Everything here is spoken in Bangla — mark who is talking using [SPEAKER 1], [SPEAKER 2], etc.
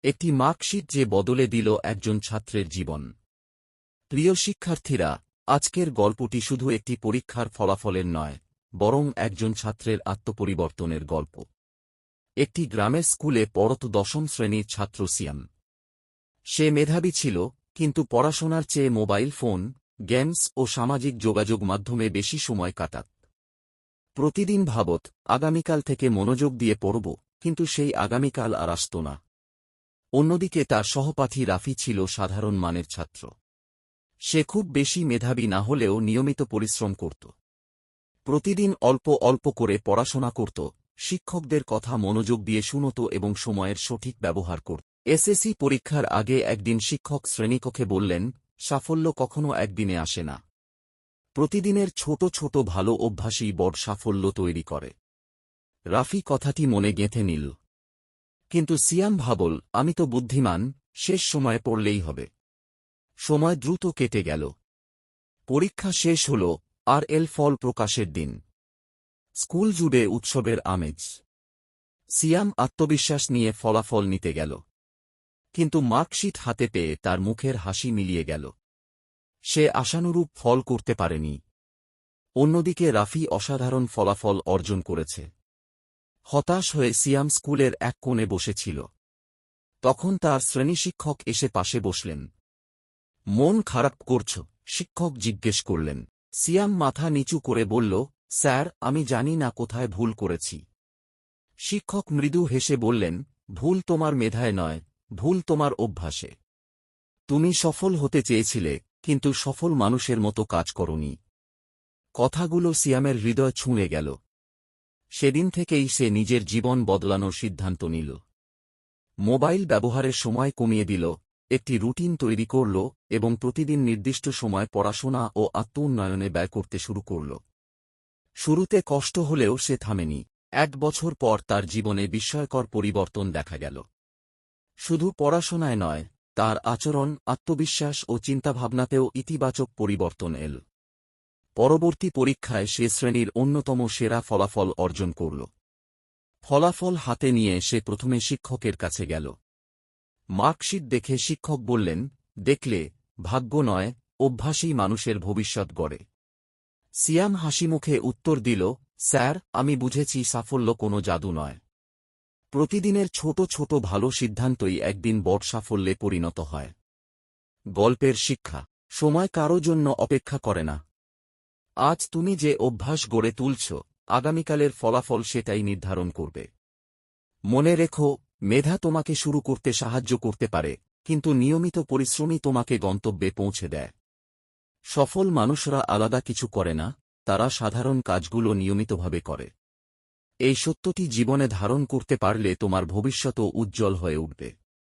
[SPEAKER 1] একটি মার্কশিট যে বদলে দিল একজন ছাত্রের জীবন। প্রিয় শিক্ষার্থীরা, আজকের গল্পটি শুধু একটি পরীক্ষার ফলাফলের নয়, বরং একজন ছাত্রের আত্মপরিবর্তনের গল্প। একটি গ্রামের স্কুলে পড়ত দশম শ্রেণীর ছাত্র সিয়াম। সে মেধাবী ছিল, কিন্তু পড়াশোনার চেয়ে মোবাইল ফোন, গেমস ও সামাজিক যোগাযোগ মাধ্যমে বেশি সময় কাটাত। প্রতিদিন ভাবত, আগামীকাল থেকে মনোযোগ দিয়ে পড়ব, কিন্তু সেই আগামীকাল আর আসত না। অন্যদিকে তার সহপাঠী রাফি ছিল সাধারণ মানের ছাত্র। সে খুব বেশি মেধাবী না হলেও নিয়মিত পরিশ্রম করত। প্রতিদিন অল্প অল্প করে পড়াশোনা করত, শিক্ষকদের কথা মনোযোগ দিয়ে শুনত এবং সময়ের সঠিক ব্যবহার করত। এসএসসি পরীক্ষার আগে একদিন শিক্ষক শ্রেণীকক্ষে বললেন, সাফল্য কখনো একদিনে আসে না। প্রতিদিনের ছোট ছোট ভালো অভ্যাসই বড় সাফল্য তৈরি করে। রাফি কথাটি মনে গেঁথে নিল। কিন্তু সিয়াম ভাবল, আমি তো বুদ্ধিমান, শেষ সময়ে পড়লেই হবে। সময় দ্রুত কেটে গেল। পরীক্ষা শেষ হল, আর ফল প্রকাশের দিন। স্কুল জুড়ে উৎসবের আমেজ। সিয়াম আত্মবিশ্বাস নিয়ে ফলাফল নিতে গেল। কিন্তু মার্কশিট হাতে পেয়ে তার মুখের হাসি মিলিয়ে গেল। সে আশানুরূপ ফল করতে পারেনি। অন্যদিকে রাফি অসাধারণ ফলাফল অর্জন করেছে। হতাশ হয়ে সিয়াম স্কুলের এক কোণে বসেছিল। তখন তার শ্রেণীশিক্ষক এসে পাশে বসলেন। মন খারাপ করছ? শিক্ষক জিজ্ঞেস করলেন। সিয়াম মাথা নিচু করে বলল, স্যার, আমি জানি না কোথায় ভুল করেছি। শিক্ষক মৃদু হেসে বললেন, ভুল তোমার মেধায় নয়, ভুল তোমার অভ্যাসে। তুমি সফল হতে চেয়েছিলে, কিন্তু সফল মানুষের মতো কাজ করনি। কথাগুলো সিয়ামের হৃদয় ছুঁয়ে গেল। সেদিন থেকেই সে নিজের জীবন বদলানোর সিদ্ধান্ত নিল। মোবাইল ব্যবহারের সময় কমিয়ে দিল, একটি রুটিন তৈরি করল এবং প্রতিদিন নির্দিষ্ট সময় পড়াশোনা ও আত্ম-উন্নয়নে ব্যয় করতে শুরু করল। শুরুতে কষ্ট হলেও সে থামেনি। 1 বছর পর তার জীবনে বিস্ময়কর পরিবর্তন দেখা গেল। শুধু পড়াশোনায় নয়, তার আচরণ, আত্মবিশ্বাস ও চিন্তাভাবনাতেও ইতিবাচক পরিবর্তন এল। পরবর্তী পরীক্ষায় সে শ্রেণীর অন্যতম সেরা ফলাফল অর্জন করল। ফলাফল হাতে নিয়ে সে প্রথমে শিক্ষকের কাছে গেল। মার্কশিট দেখে শিক্ষক বললেন, দেখলে, ভাগ্য নয়, অভ্যাসই মানুষের ভবিষ্যৎ গড়ে। সিয়াম হাসিমুখে উত্তর দিল, স্যার, আমি বুঝেছি সাফল্য কোনো জাদু নয়। প্রতিদিনের ছোট ছোট ভালো সিদ্ধান্তই একদিন বড় সাফল্যে পরিণত হয়। গল্পের শিক্ষা: সময় কারো জন্য অপেক্ষা করে না। আজ তুমি যে অভ্যাস গড়ে তুলছ, আগামীকালের ফলাফল সেটাই নির্ধারণ করবে। মনে রেখো, মেধা তোমাকে শুরু করতে সাহায্য করতে পারে, কিন্তু নিয়মিত পরিশ্রমই তোমাকে গন্তব্যে পৌঁছে দেয়। সফল মানুষরা আলাদা কিছু করে না, তারা সাধারণ কাজগুলো নিয়মিতভাবে করে। এই সত্যটি জীবনে ধারণ করতে পারলে তোমার ভবিষ্যতও উজ্জ্বল হয়ে উঠবে।